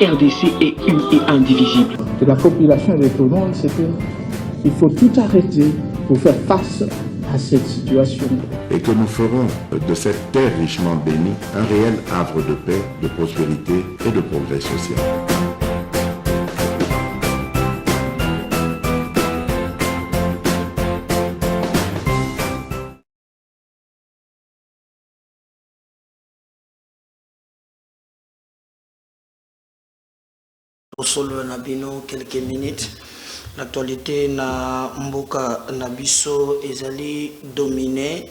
RDC est une et indivisible. De la population et de tout le monde, c'est qu'il faut tout arrêter pour faire face à cette situation. Et que nous ferons de cette terre richement bénie un réel havre de paix, de prospérité et de progrès social. Solo Nabino, quelques minutes. L'actualité na mboka nabiso ezali dominé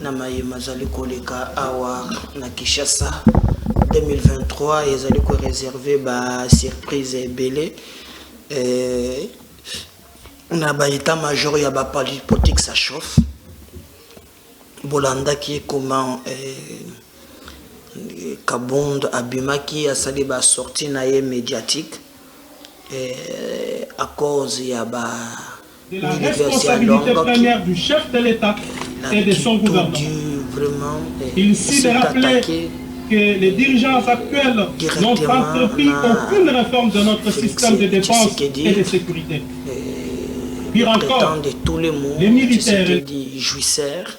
na mazali koleka awa na Kinshasa 2023 ezali ko réservé ba surprise ebele na ba état major ya ba politique ça chauffe bolanda qui est comment Kabonde abimaki asali ba sortie na ye médiatique à cause de la responsabilité première du chef de l'État et de son gouvernement. Il s'est rappelé que les dirigeants actuels n'ont pas entrepris aucune réforme de notre système de défense et de sécurité. Pire encore, les militaires jouisseurs,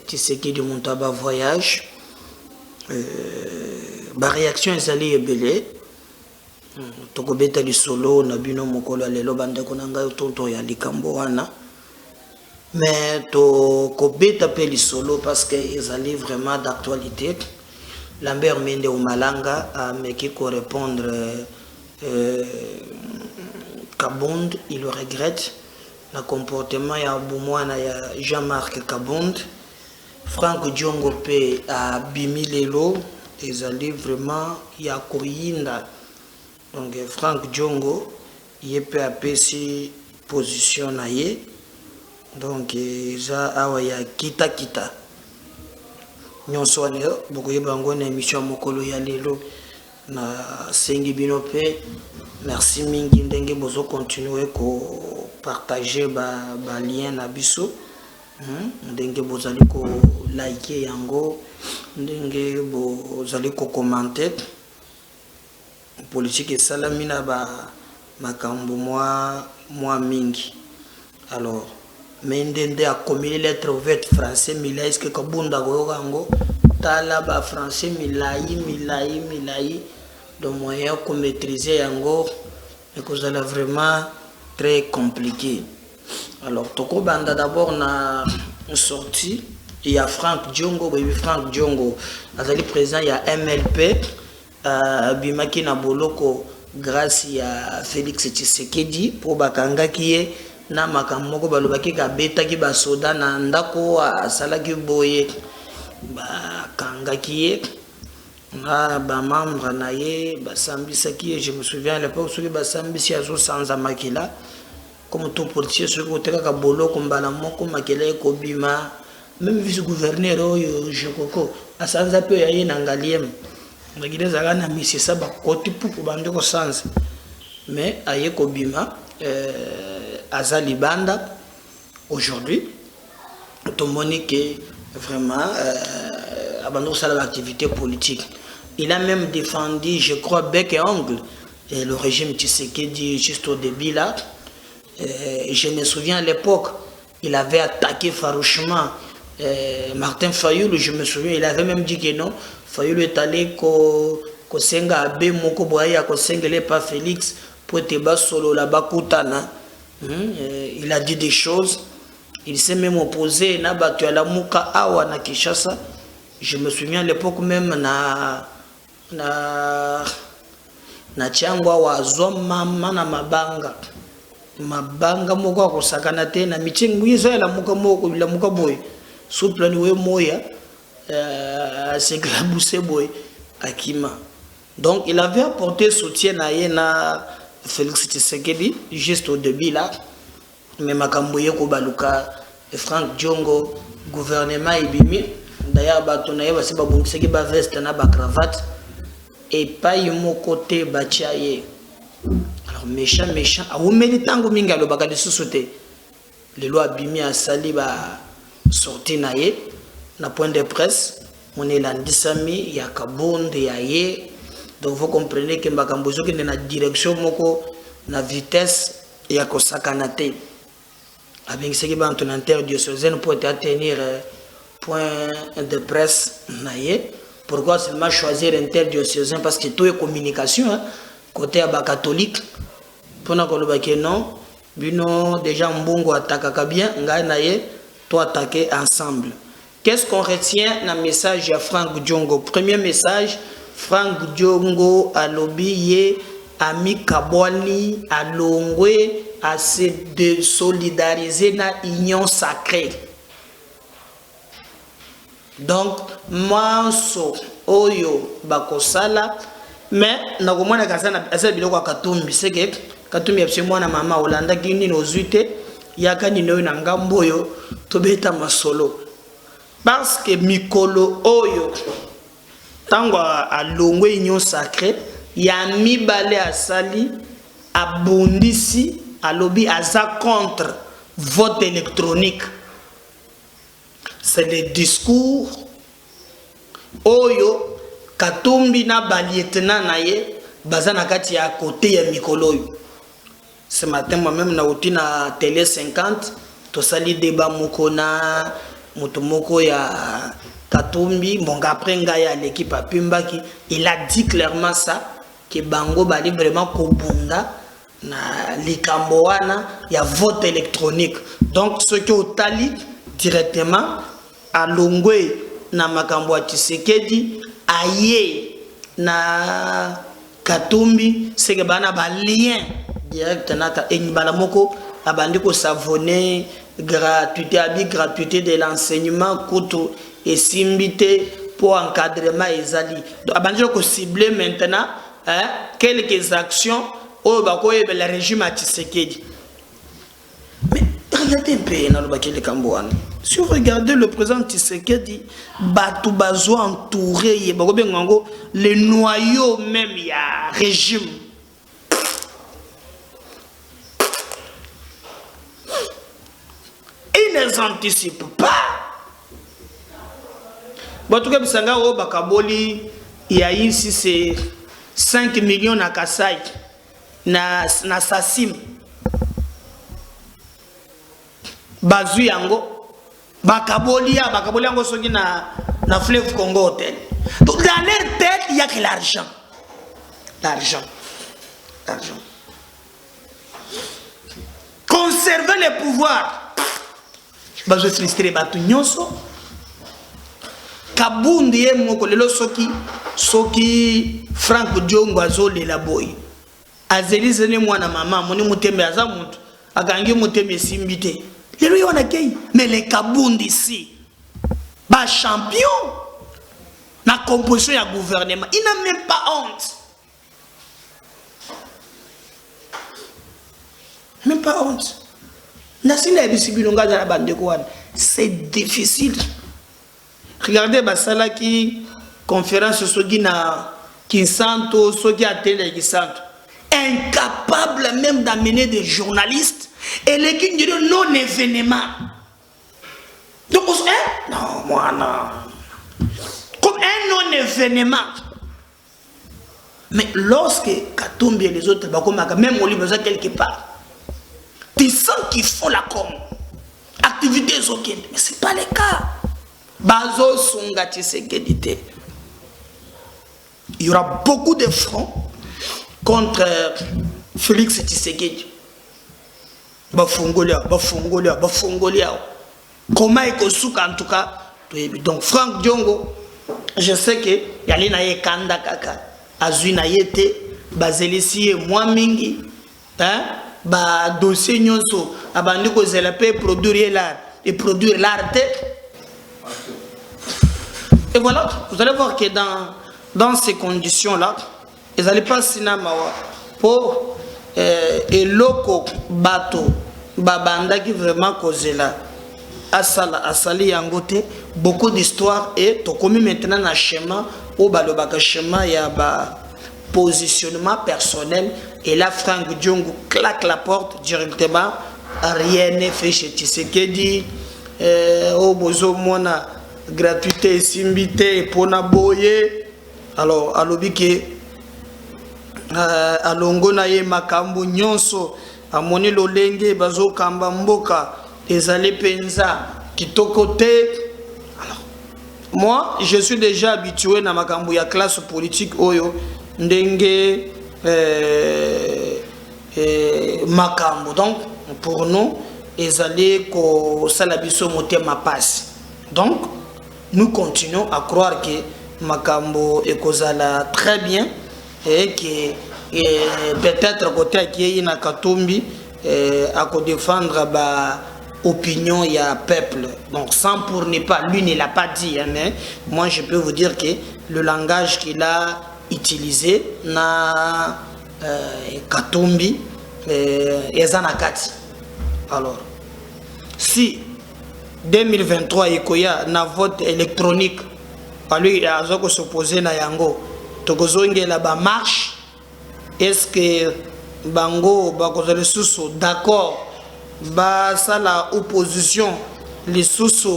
Tshisekedi Montaba voyage, la réaction est allée belée. Tokobeta li solo na bino mokolo lelo bande konanga tonto ya likambo wana mais to kobeta pe li solo parce que ils allaient vraiment d'actualité. Lambert Mende au Malanga a meki ko répondre Kabonde il le regrette le comportement ya Boumwana ya Jean-Marc Kabonde. Franck Diongo pe a bimi lelo ils allaient vraiment ya koyinda. Donc Franck Diongo, il peut appeler si position naie. Donc ça awaya kita. Nyonso ane beaucoup yebango na émission mokolo ya lelo na sengi binope. Merci mingi ndenge bozo continuer ko partager ba lien na biso. Ndenge bozali ko liker yango, ndenge bozali ko commenter. Politique et salamina ba makambo moi mingi. Alors mendende a commis les lettres ouvertes français milai que kabunda goyango tala ba français milai donc moyen ko maîtriser yango et que ça vraiment très compliqué. Alors toko banda d'abord na sortie il y a Franck Diongo, Franck Diongo azali président il y a MLP bimaki na boloko grâce à Félix Tshisekedi pour bakanga kiye na makamoko balobaki ka beta ki ba soda na ndako asalaki boye bakanga kiye na ba membre na ye basambisa kiye. Je me souviens à l'époque celui basambisi azo sans makila comme tout policier ce côté ka boloko mbala moko makila ko bima même vice gouverneur oyo Jokoko asanza pe yaye na ngaliem. Mais aye kobima azali banda aujourd'hui tout monique vraiment abandon ça l'activité politique. Il a même défendu je crois bec et ongle et le régime Tshisekedi juste au début là. Je me souviens à l'époque il avait attaqué farouchement Martin Fayulu. Je me souviens il avait même dit que non Fayulu est allé kosenga abe moko boya kosengele pas Félix pour te bas solo la bakutana. Il a dit des choses, il s'est même opposé na batu ya la muka awa na Kinshasa. Je me souviens à l'époque même na changwa wa zoma mana mabanga moko akosakana te na michingu isa la muka boy souple ni we moya c'est glaboussé boy akima. Donc il avait apporté soutien à Félix Tshisekedi juste au début là, mais makamboye ko baluka Franck Diongo gouvernement ibimi d'ailleurs batonaye basi babungisaki ba veste na ba cravate et pas mon côté bachaye. Alors méchant a oumeli tango minga lo bakali sosote le loi abimi a sali ba sorti naye na point de presse on est là ndisami ya Kabonde ya ye Donc vous comprenez que Makambozo qui est dans la direction moko na vitesse et à Kosakanate. Avec ce qui est en interdiocésaine pour atteindre point de presse naïe. Pourquoi seulement choisir interdiocésaine? Parce que tout est communication, hein, côté catholique. Pour que non, bino déjà mbongo attaque bien, ngai naïe, tout attaquer ensemble. Qu'est-ce qu'on retient dans le message de Franck Diongo? Premier message, Franck Diongo a lobbyé Ami Kabwani a longwe à se désolidariser dans l'union sacrée. Donc, moi, so, oyo, bakosala, mais, nakomona kasana, asa biloko katumbi, c'est que, katumbi apse mwana mama Olanda gini nozuite, yakani no na ngamboyo, tobeta masolo. Parce que mikolo oyo, tango a longwe union sacrée, ya mibale asali, abondisi, à lobby aza contre vote électronique. C'est le discours oyo katumbi na balietena na ye baza na kati ya côté ya mikolo yo. Ce matin moi-même na oti na télé 50 to sali débat moko na moto moko ya Katumbi mon après ngai ya l'équipe a Pimbaki, il a dit clairement ça que bango bali vraiment kobunda na likambo wana ya vote électronique. Donc ce qui au tali directement à longwe na makambo ya Tshisekedi aye na Katumbi c'est que bana ba lien direct na ta enyibala moko abandi ko savonner gratuité de l'enseignement kuto et simbité pour encadrement ezali. Donc abandi ko cibler maintenant quelques actions au bakoye le régime à Tshisekedi. Mais regardez un peu dans le baké de Kambouane. Si vous regardez le président Tshisekedi, Batou Bazo entouré, le noyau même, il y a régime. Il ne s'anticipe pas. En tout cas, il y a ici c'est 5 millions à Kassai, na Sassim. Bazu yango. Bakaboli yango soki na fleuve Congo Hotel. Donc dans leur tête, il n'y a que l'argent. L'argent. Conserver le pouvoir. Bazo frustré batu nyonso. Kabundi ye moko lelo soki Franck Diongo azole la boy. Azelize ne mwana mama moni mutembe aza mutu. Akangi mutembe simbite. Mais les Kabundi ici, bah champion, la composition du gouvernement, il n'a même pas honte. Même pas honte. C'est difficile. Regardez Basala qui conférence sur Kinsanto, sur qui a télé Kinsanto. Incapable même d'amener des journalistes. Et les qui disent non événement. Donc, non, moi non. Comme un non événement. Mais lorsque Katumbi et les autres, même au Liban, quelque part, tu sens qu'ils font la com. Activité, mais ce n'est pas le cas. Bazo Songati Sécurité. Il y aura beaucoup de fronts contre Félix Tshisekedi. Bafongolia. Comment est-ce en tout cas? Donc Franck Diongo, je sais que Yalina ye kanda kaka, Azuina yete, Bazelisi moi mingi, ba dossier nyonso, abandi ko zelape produire l'art et produire l'art. Et voilà, vous allez voir que dans ces conditions-là, ils n'allaient pas cinéma pour et loko bato babanda qui vraiment causé là asali yangote beaucoup d'histoires et to commis maintenant un schéma au balobaka schéma ya ba positionnement personnel et là Franck Diongo claque la porte directement, rien n'est fait chez Tshisekedi au bozo mona gratuité simbité pour na boyer alors alobi que alongo na ye makambo nyonso amoni lolenge bazo kamba mboka ezali penza kitoko te. Alors moi je suis déjà habitué na makambo ya classe politique oyo ndenge makambo. Donc pour nous ezali ko salabiso motema passe. Donc nous continuons à croire que makambo ekozala très bien et que peut-être côté qui na Katumbi à défendre ba opinion il y a peuple. Donc sans pour ne pas, lui ne l'a pas dit, hein, mais moi je peux vous dire que le langage qu'il a utilisé na Katumbi ezanakati. Alors si 2023 ikoya na vote électronique lui azoko s'opposer na yango tokozongela ba marche, est-ce que bango bakozala susu d'accord ba ça la opposition les susu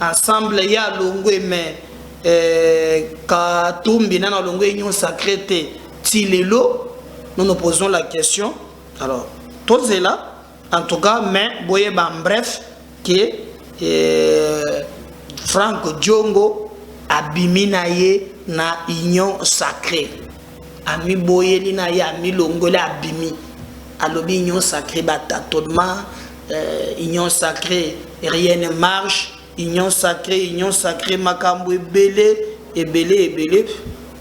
ensemble ya longo mais Katumbi na longo union sacrée tilelo, nous nous posons la question. Alors tout cela en tout cas mais boye ba bref que Franck Diongo abiminaye na union sacrée. Ami boyeli na ye ami longole abimi. Alobi union sacrée batatonnement, union sacrée rien ne marche, union sacrée makambo ebele.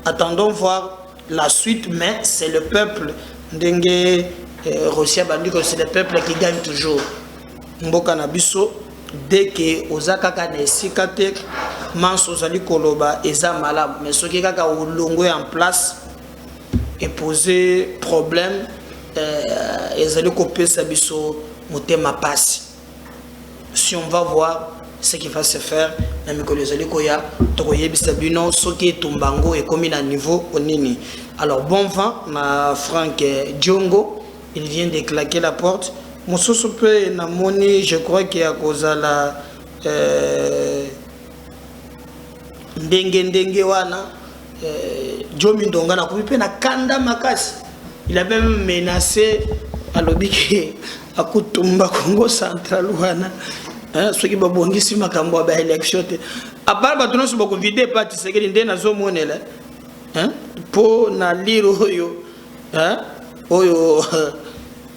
Attendons voir la suite, mais c'est le peuple ndenge Russia bandi que c'est le peuple qui gagne toujours. Mboka na biso dès que ozakaka na esikate manso zali koloba eza malamu, mais soki kaka olongo en place et poser problème ezali kopesa biso motema pasi. Si on va voir ce qui va se faire na mikolo ezali koya tokoyebisa bino soki tumbango et comme na niveau onini. Alors bon vent na Franck Diongo, il vient de claquer la porte. Mosusu pe na moni, je crois qu'il y a cause la ndenge wana Jomi Ndonga na kupi na kanda makasi. Il a même menacé à l'obiki à Kutumba Congo Central wana ceux qui babongisi makambo ba élection te à part ba tono so bako vider parti sekeli ndé na zo monela po na liro oyo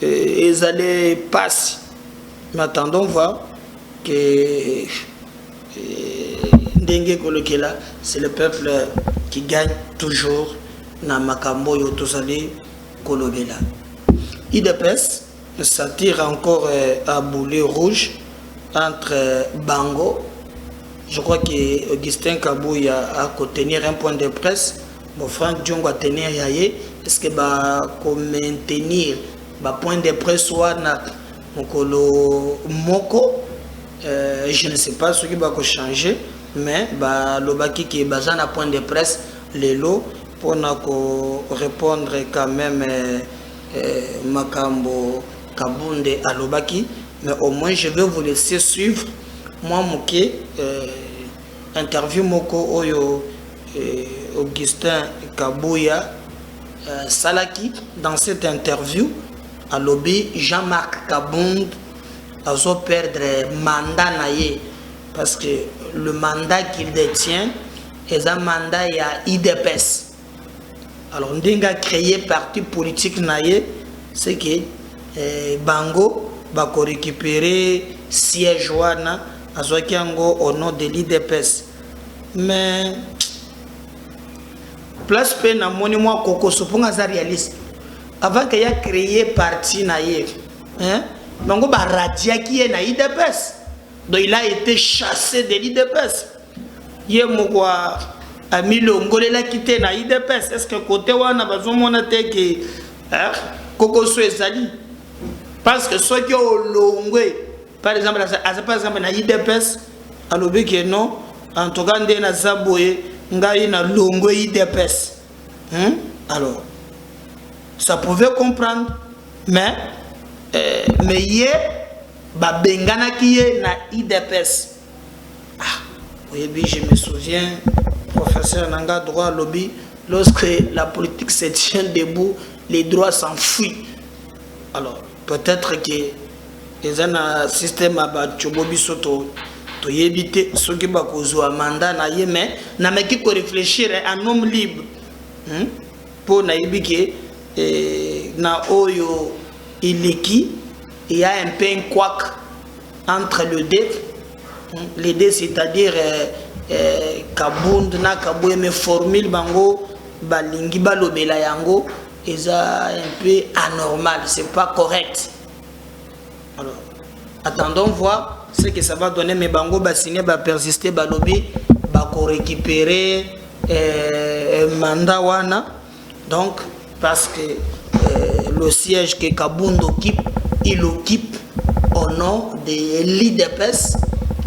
ils allaient passer. Mais attendons voir que Ndenge Kolokela, c'est le peuple qui gagne toujours na makambo yo tozali kolobela. IDPS, ça tire encore à boulet rouge entre Bango. Je crois que Augustin Kabouya a tenir un point de presse. Mon Franck Diongo a tenir yaye. Est-ce que va maintenir ba point de presse soit na mokolo moko? Je ne sais pas ce qui va changer, mais bah lobaki qui est basé na point de presse les lots pour répondre quand même makambo kabunde à lobaki. Mais au moins je vais vous laisser suivre moi moké interview moko oyo Augustin Kabouya Salaki. Dans cette interview à lobby Jean-Marc Kabund a perdre mandat naïe parce que le mandat qu'il détient est un mandat il y a IDPS. Alors on a créé parti politique naïe, c'est que Bango va récupérer siège wana azokiango au nom de l'IDPS. Mais place pe na moni moi koko soponga za réaliste avant qu'il y a créé parti naïe hein Bango ba radia qui est na IDPS. Donc il a été chassé de l'IDPS. Yé mokwa ami longole la quitté na IDPS. Est-ce que côté wana bazomona te que koko so ezali parce que ceux qui ont longwe par exemple na IDPS alobi que non en tout cas ndé na zaboye ngai na longwe IDPS. Alors ça pouvait comprendre mais yé ba bengana qui est na IDPS. Oui, je me souviens professeur Nanga droit lobby lorsque la politique se tient debout les droits s'enfuient. Alors, peut-être que les un système à Tchobobisoto, to éviter ce qui va causer un mandat, mais n'a pas qu'il réfléchir à un homme libre. Pour naïbike, na oyo iliki, il y a un peu un couac entre les deux, c'est-à-dire Kabound na Kabou me formule bango balingi balobela yango eza un peu anormal, c'est pas correct. Alors attendons voir ce que ça va donner, mais bango ba signer ba persister ba lobby ba ko récupérer mandat wana, donc parce que le siège que Kabound occupe, il occupe au nom de l'IDPS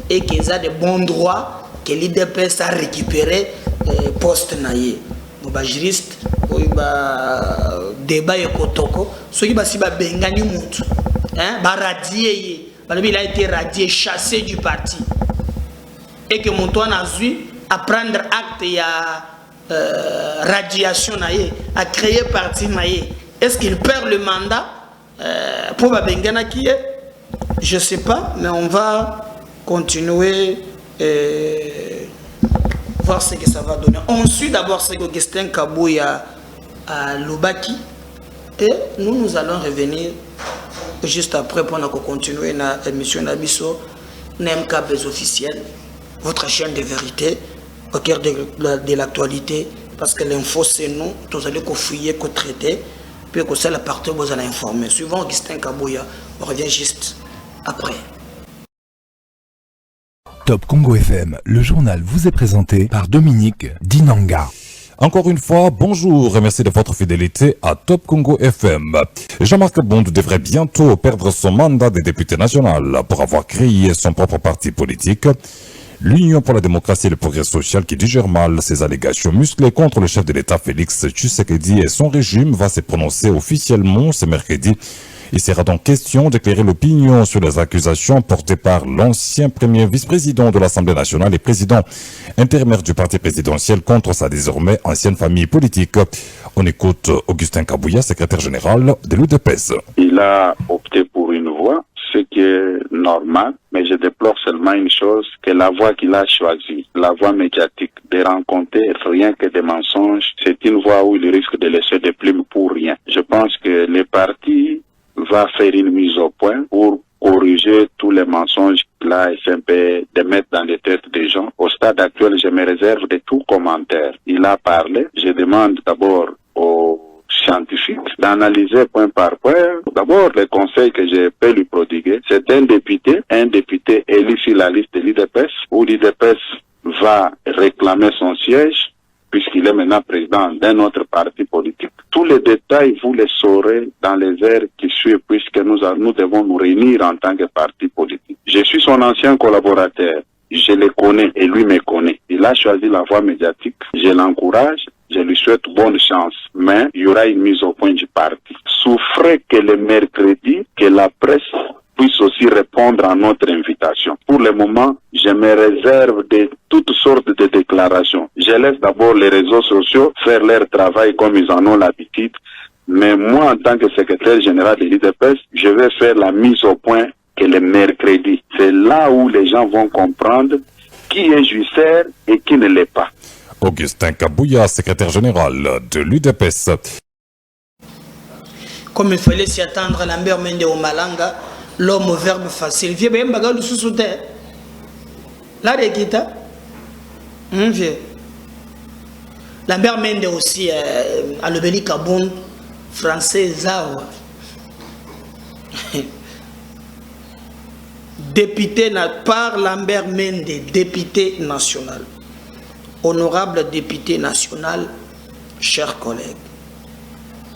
et qu'ils a de bons droits que l'IDPS a récupéré poste naïe. Bah juriste, débat et kotoko, ceux qui si bengani mutu, bah radié, il a été radié, chassé du parti, et que Montoine a dû à prendre acte et à radiation naïe, à créer parti naïe. Est-ce qu'il perd le mandat pour bengana qui est? Je sais pas, mais on va continuer et voir ce que ça va donner. On suit d'abord ce qu'Augustin Kabouya à Lubaki et nous allons revenir juste après pour continuer l'émission Nabiso, NMK Bez officiel, votre chaîne de vérité au cœur de l'actualité, parce que l'info c'est nous, tous allez fouiller, traiter, puis que c'est la partie où vous allez informer. Suivant Augustin Kabouya, on revient juste après. Top Congo FM, le journal vous est présenté par Dominique Dinanga. Encore une fois, bonjour et merci de votre fidélité à Top Congo FM. Jean-Marc Bond devrait bientôt perdre son mandat de député national pour avoir créé son propre parti politique. L'Union pour la démocratie et le progrès social qui digère mal ces allégations musclées contre le chef de l'État Félix Tshisekedi et son régime va se prononcer officiellement ce mercredi. Il sera donc question d'éclairer l'opinion sur les accusations portées par l'ancien premier vice-président de l'Assemblée nationale et président intérimaire du parti présidentiel contre sa désormais ancienne famille politique. On écoute Augustin Kabouya, secrétaire général de l'UDPS. Il a opté pour une voie, ce qui est normal, mais je déplore seulement une chose, que la voie qu'il a choisie, la voie médiatique, de rencontrer rien que des mensonges, c'est une voie où il risque de laisser des plumes pour rien. Je pense que les partis va faire une mise au point pour corriger tous les mensonges qu'il a essayé de mettre dans les têtes des gens. Au stade actuel, je me réserve de tout commentaire. Il a parlé. Je demande d'abord aux scientifiques d'analyser point par point. D'abord, le conseil que je peux lui prodiguer, c'est un député élu sur la liste de l'IDPS, où l'IDPS va réclamer son siège, puisqu'il est maintenant président d'un autre parti politique. Tous les détails, vous les saurez dans les heures qui suivent, puisque nous devons nous réunir en tant que parti politique. Je suis son ancien collaborateur. Je le connais et lui me connaît. Il a choisi la voie médiatique. Je l'encourage. Je lui souhaite bonne chance. Mais il y aura une mise au point du parti. Souffrez que le mercredi, que la presse puisse aussi répondre à notre invitation. Pour le moment, je me réserve de toutes sortes de déclarations. Je laisse d'abord les réseaux sociaux faire leur travail comme ils en ont l'habitude. Mais moi, en tant que secrétaire général de l'IDPS, je vais faire la mise au point que le mercredi. C'est là où les gens vont comprendre qui est jouisseur et qui ne l'est pas. Augustin Kabouya, secrétaire général de l'UDPS. Comme il fallait s'y attendre, Lambert Mende au Malanga, l'homme au verbe facile. Vieux, ben, bagarre le sous-souté. Là, les guitares. Vieux. Lambert Mende aussi, à l'Obéli Kaboun, français, Zawa. Député par Lambert Mende, député national. Honorable député national, chers collègues,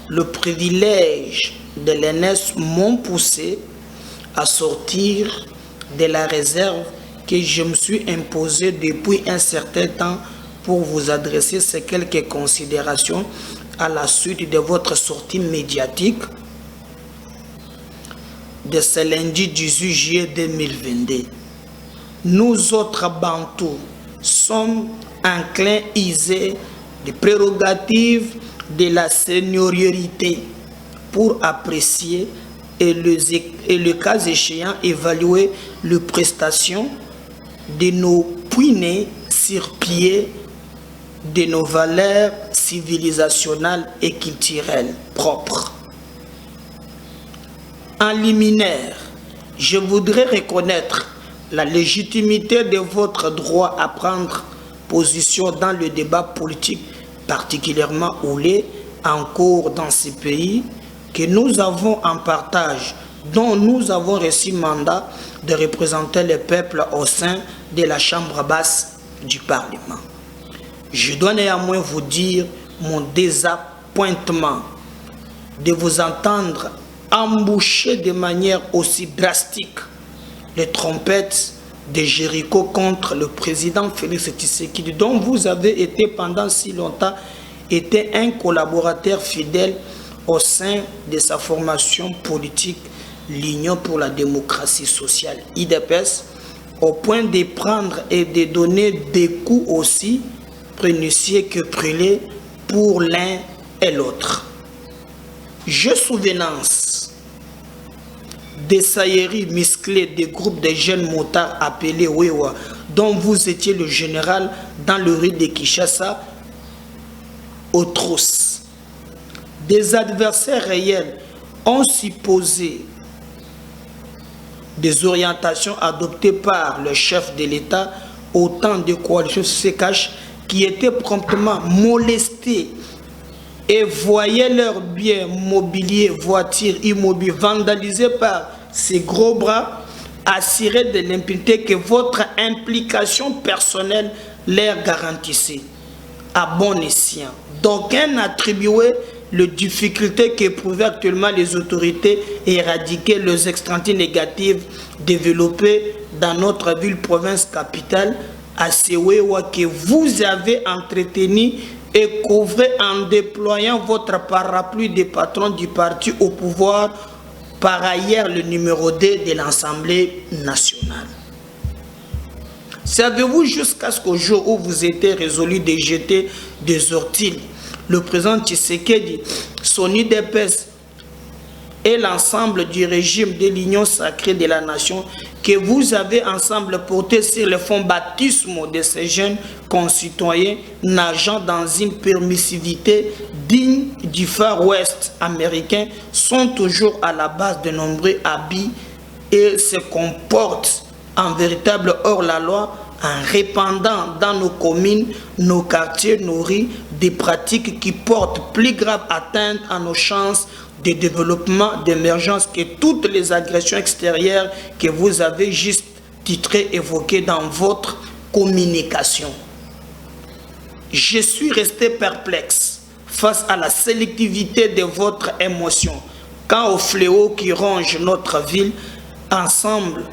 le privilège de l'ENS m'ont poussé à sortir de la réserve que je me suis imposée depuis un certain temps pour vous adresser ces quelques considérations à la suite de votre sortie médiatique de ce lundi 18 juillet 2022. Nous autres Bantous sommes enclins, isés des prérogatives de la seniorité pour apprécier et le cas échéant évaluer les prestations de nos puisés sur pied de nos valeurs civilisationnelles et culturelles propres. En liminaire, je voudrais reconnaître la légitimité de votre droit à prendre position dans le débat politique particulièrement houlé en cours dans ces pays que nous avons en partage, dont nous avons reçu mandat de représenter le peuple au sein de la Chambre basse du Parlement. Je dois néanmoins vous dire mon désappointement de vous entendre emboucher de manière aussi drastique les trompettes de Jéricho contre le président Félix Tshisekedi, dont vous avez été pendant si longtemps un collaborateur fidèle au sein de sa formation politique, l'Union pour la démocratie sociale, IDPS, au point de prendre et de donner des coups aussi pernicieux que brûlés pour l'un et l'autre. J'ai souvenance des sailleries musclées des groupes de jeunes motards appelés Wewa, dont vous étiez le général dans le rue de Kinshasa, aux trousses. Des adversaires réels ont supposé des orientations adoptées par le chef de l'État au temps de coalition CKH qui étaient promptement molestés et voyaient leurs biens mobiliers, voitures, immobiliers vandalisés par ces gros bras, assurés de l'impunité que votre implication personnelle leur garantissait. À bon escient. D'aucuns attribuaient les difficultés qu'éprouvaient actuellement les autorités et éradiquer les externalités négatives développées dans notre ville-province capitale à Sewewa que vous avez entretenu et couvré en déployant votre parapluie des patrons du parti au pouvoir, par ailleurs le numéro 2 de l'Assemblée nationale. Savez-vous jusqu'à ce qu'au jour où vous étiez résolu de jeter des orties, le président Tshisekedi, son IDPS et l'ensemble du régime de l'Union sacrée de la nation que vous avez ensemble porté sur le fonds baptisme de ces jeunes concitoyens nageant dans une permissivité digne du Far West américain sont toujours à la base de nombreux abus et se comportent en véritable hors-la-loi en répandant dans nos communes, nos quartiers, nos rues, des pratiques qui portent plus grave atteinte à nos chances de développement, d'émergence que toutes les agressions extérieures que vous avez juste titrées, évoquées dans votre communication. Je suis resté perplexe face à la sélectivité de votre émotion, quant au fléau qui ronge notre ville ensemble.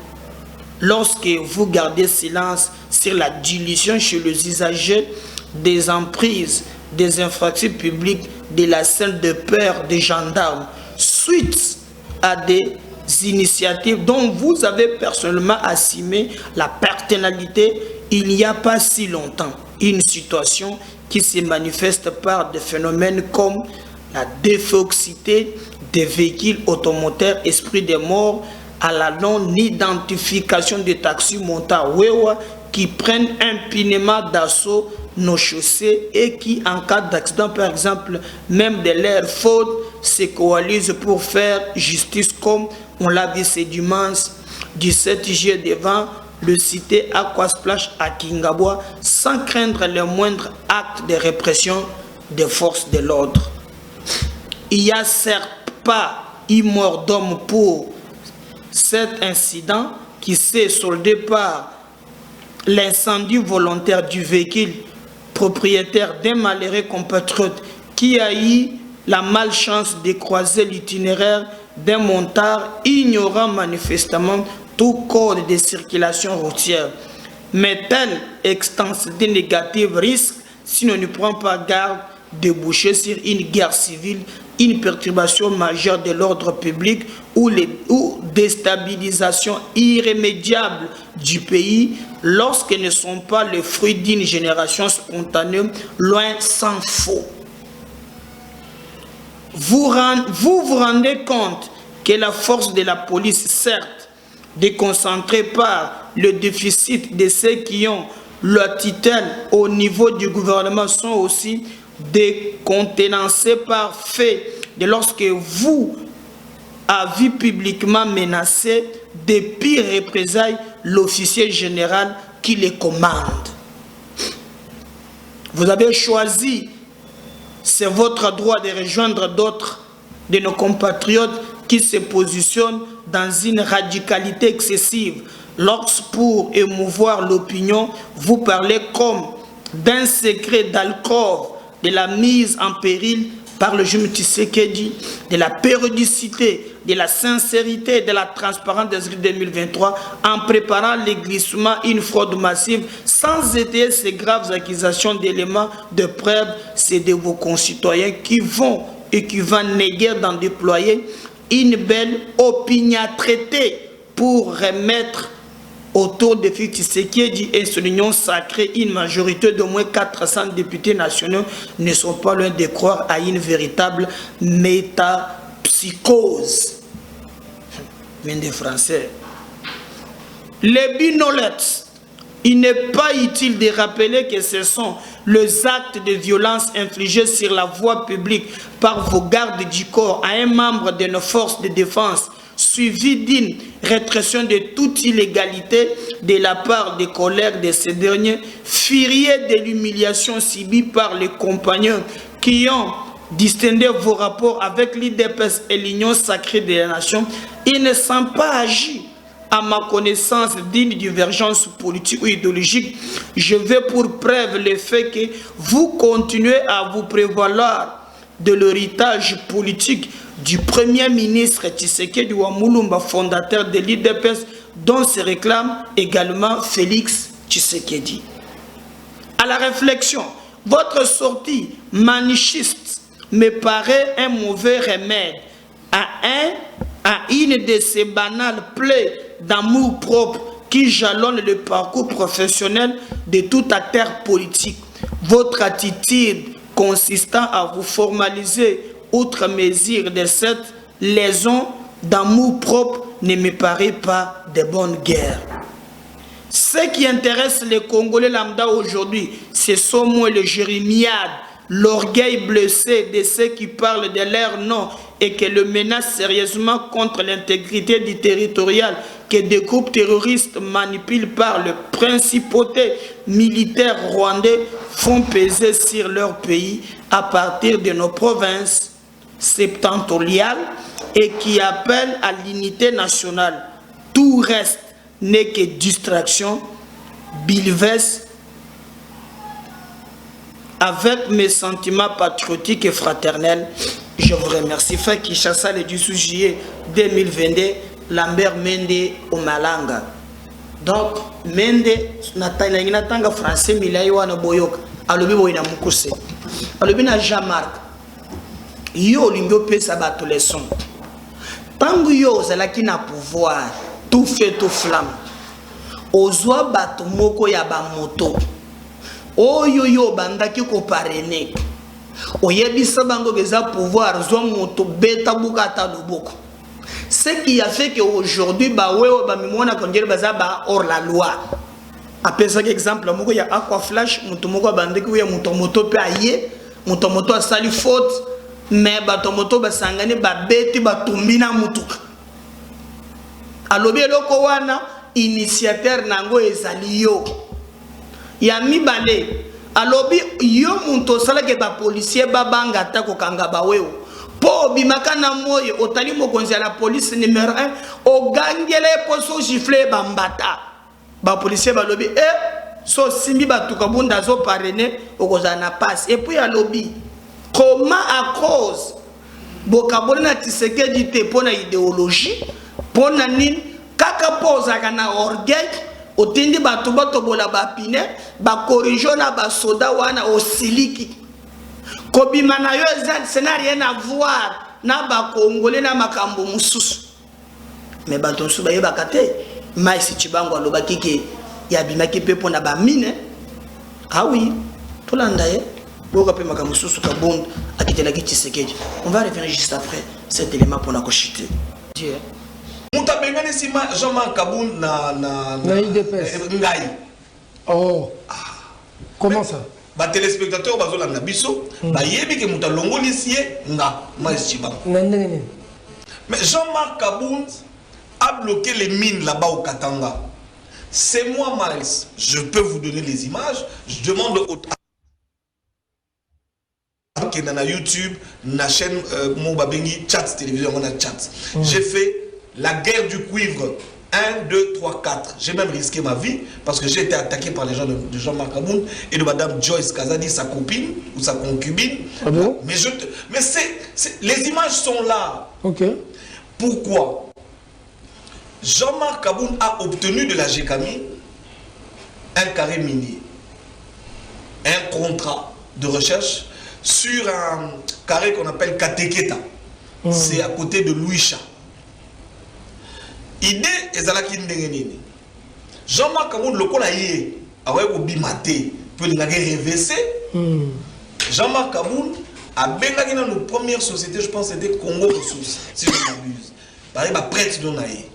Lorsque vous gardez silence sur la dilution chez les usagers des emprises, des infractions publiques, de la scène de peur des gendarmes, suite à des initiatives dont vous avez personnellement assumé la paternalité il n'y a pas si longtemps. Une situation qui se manifeste par des phénomènes comme la défauxité des véhicules automoteurs, esprit des morts, à la non-identification des taxis motards Wewa qui prennent impunément d'assaut nos chaussées et qui, en cas d'accident, par exemple, même de leur faute, se coalisent pour faire justice comme on l'a vu ce dimanche 17 juillet devant le cité Aquasplash à Kingabwa sans craindre le moindre acte de répression des forces de l'ordre. Il n'y a certes pas eu mort d'homme pour cet incident qui s'est soldé par l'incendie volontaire du véhicule propriétaire d'un malheureux compatriote qui a eu la malchance de croiser l'itinéraire d'un montard ignorant manifestement tout code de circulation routière. Mais telle extensité négative risque, si on ne prend pas garde, de déboucher sur une guerre civile, une perturbation majeure de l'ordre public ou déstabilisation irrémédiable du pays lorsqu'elles ne sont pas le fruit d'une génération spontanée, loin s'en faut. vous rendez compte que la force de la police, certes, déconcentrée par le déficit de ceux qui ont leur tutelle au niveau du gouvernement, sont aussi décontenancés par fait de lorsque vous avez publiquement menacé de pires représailles l'officier général qui les commande. Vous avez choisi, c'est votre droit de rejoindre d'autres de nos compatriotes qui se positionnent dans une radicalité excessive. Lorsque pour émouvoir l'opinion, vous parlez comme d'un secret d'alcôve, de la mise en péril par le juge Tshisekedi, de la périodicité, de la sincérité, de la transparence des 2023, en préparant le glissement, une fraude massive, sans étayer ces graves accusations d'éléments de preuve. C'est de vos concitoyens qui vont et qui vont néguer d'en déployer une belle opiniâtreté pour remettre autour de Félix Tshisekedi et son union sacrée, une majorité d'au moins 400 députés nationaux ne sont pas loin de croire à une véritable métapsychose. Même des Français. Les binolettes, il n'est pas utile de rappeler que ce sont les actes de violence infligés sur la voie publique par vos gardes du corps à un membre de nos forces de défense, suivi d'une répression de toute illégalité de la part des collègues de ces derniers, furieux de l'humiliation subie par les compagnons qui ont distingué vos rapports avec l'IDPS et l'Union sacrée de la nation, ils ne sont pas agi à ma connaissance d'une divergence politique ou idéologique. Je veux pour preuve le fait que vous continuez à vous prévaloir de l'héritage politique du Premier ministre Tshisekedi Wamulumba, fondateur de l'IDPS, dont se réclame également Félix Tshisekedi. À la réflexion, votre sortie manichiste me paraît un mauvais remède à une de ces banales plaies d'amour propre qui jalonnent le parcours professionnel de tout acteur politique. Votre attitude consistant à vous formaliser outre mesure de cette liaison d'amour propre ne me paraît pas de bonne guerre. Ce qui intéresse les Congolais lambda aujourd'hui, ce sont moins les jérémiades, l'orgueil blessé de ceux qui parlent de leur nom et qui le menacent sérieusement contre l'intégrité du territorial que des groupes terroristes manipulés par le principauté militaire rwandais font peser sur leur pays à partir de nos provinces septentrionales et qui appellent à l'unité nationale. Tout reste n'est que distraction, bilvesque. Avec mes sentiments patriotiques et fraternels, je vous remercie. Fait Kinshasa le 18 juillet 2022, Lambert Mende Omalanga. Donc, Mende, natanga français, milai wana boyoka. Alobi boyina mukuse. Alobi na Jean-Marc. Yo lingo pesa bato leçon. Tangu yo zalaki na pouvoir, tout fait tout flamme. Ozwa bato moko ya ba moto. Oyo yo bandaki ko parene. Oyebisa bango geza pouvoir zwa moto beta bukata loboko. Ce qui a fait qu'aujourd'hui ba wewe ba mimona kongere baza ba hors la loi. Après ça exemple moko ya aqua flash moto moko bandaki ya moto moto pe aye, moto moto asali faute. Mais batomoto basangani babeti batumbi na mutuka. Alobi eloko wana initiateur nango ezali yo. Ya mibale alobi yo muntu osalaki ba policier babanga ta kokanga ba wewo. Po bimaka na moyo otali mokonzi ya la police numéro 1 ogangele poso gifle bambata. Ba policier balobi so simbi batuka bunda zo parrainer okozana passe. Et puis alobi comment à cause bokabolina Tshisekedi te pona idéologie pona nini kaka poza kana orgueil otindi bato bola bapine ba corriger na ba soda wana osiliki kobima na yo ça n'a rien à voir na ba congolais na makambo mususu mais bato nsu ba yeba kate mai si chibango alobaki ke ya bimaki pe pona ba mine ah oui tolanda ye On va revenir juste après cet élément pour la chuter. Dieu. Jean-Marc Kaboun na Ngai. Oh. Comment ça? Ba téléspectateurs bazola na biso ba yebi ke muta longoli sie nga maïschiba. Mais Jean-Marc Kaboun a bloqué les mines là-bas au Katanga. C'est moi Miles, je peux vous donner les images, je demande au qui est dans YouTube, na chaîne Mobabengi chat télévision on a chat. J'ai fait la guerre du cuivre 1, 2, 3, 4. J'ai même risqué ma vie parce que j'ai été attaqué par les gens de Jean-Marc Kaboun et de Madame Joyce Kazadi, sa copine ou sa concubine. Ah bon? Mais les images sont là. Ok. Pourquoi? Jean-Marc Kaboun a obtenu de la GECAMI un carré minier, un contrat de recherche sur un carré qu'on appelle Kateketa. C'est à côté de Louisha. Idée ezalaki ndenge nini. Jean-Marc Kaboun lokola ye awe ko bimate peut le réverser. Jean-Marc Kaboun a bengaki dans nos premières sociétés, je pense c'était Congo Ressources si je ne m'abuse. Par exemple prête don naé.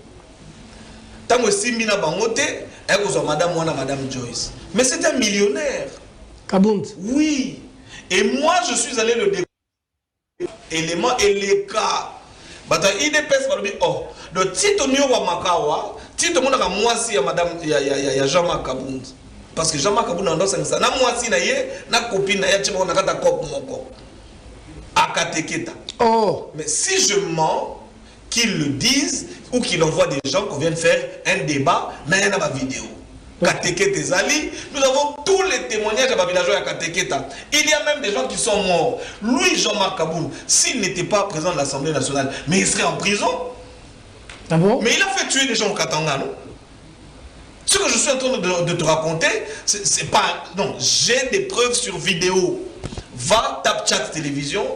Tango simbina bangote et ko madame wana madame Joyce. Mais c'est un millionnaire. Kaboun. Oui. Et moi je suis allé le découvrir. Élément et les cas. Bata IDPS parmi oh le titre nyo wa makawa titre monaka mwasi ya madame ya Jean-Marc Kaboun parce que Jean-Marc Kaboun ndo ça na mwasi na ye na copine na ya tshimo na kata kop moko akateketa. Oh mais si je mens qu'ils le disent ou qu'ils envoient des gens qu'on vienne faire un débat mais il y a ma vidéo Kateketa Zali, nous avons tous les témoignages de ma villageois à Kateketa. Il y a même des gens qui sont morts. Lui, Jean-Marc Kaboun, s'il n'était pas président de l'Assemblée nationale, mais il serait en prison. Ah bon? Mais il a fait tuer des gens au Katanga, non? Ce que je suis en train de te raconter, c'est pas... Non, j'ai des preuves sur vidéo. Va, tape chat télévision,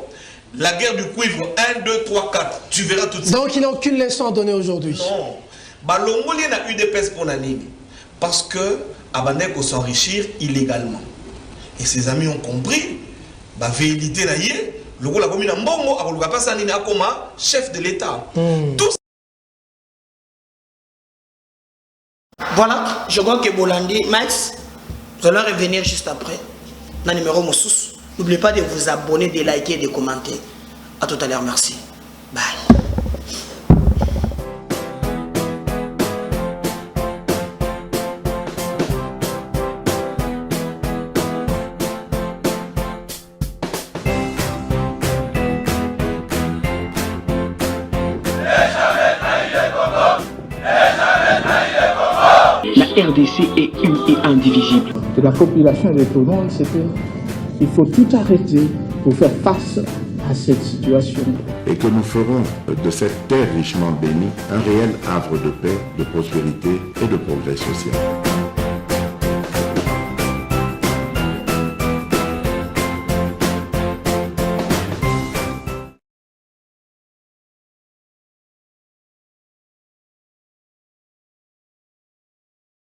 la guerre du cuivre, 1, 2, 3, 4. Tu verras tout ça. Donc il n'a aucune leçon à donner aujourd'hui. Non. Balongoli n'a eu des pèses pour Nanini. Parce que Abandeko s'enrichir illégalement. Et ses amis ont compris, bah vérité na yé, le rôle a commis dans Mbongo, a pas ça ni Akoma, chef de l'État. Voilà, je crois que Bolandi, Max, vous allez revenir juste après. Dans le numéro Moussous. N'oubliez pas de vous abonner, de liker et de commenter. A tout à l'heure, merci. Bye. La RDC est une et indivisible. De la population et de tout le monde, c'est qu'il faut tout arrêter pour faire face à cette situation. Et que nous ferons de cette terre richement bénie un réel havre de paix, de prospérité et de progrès social.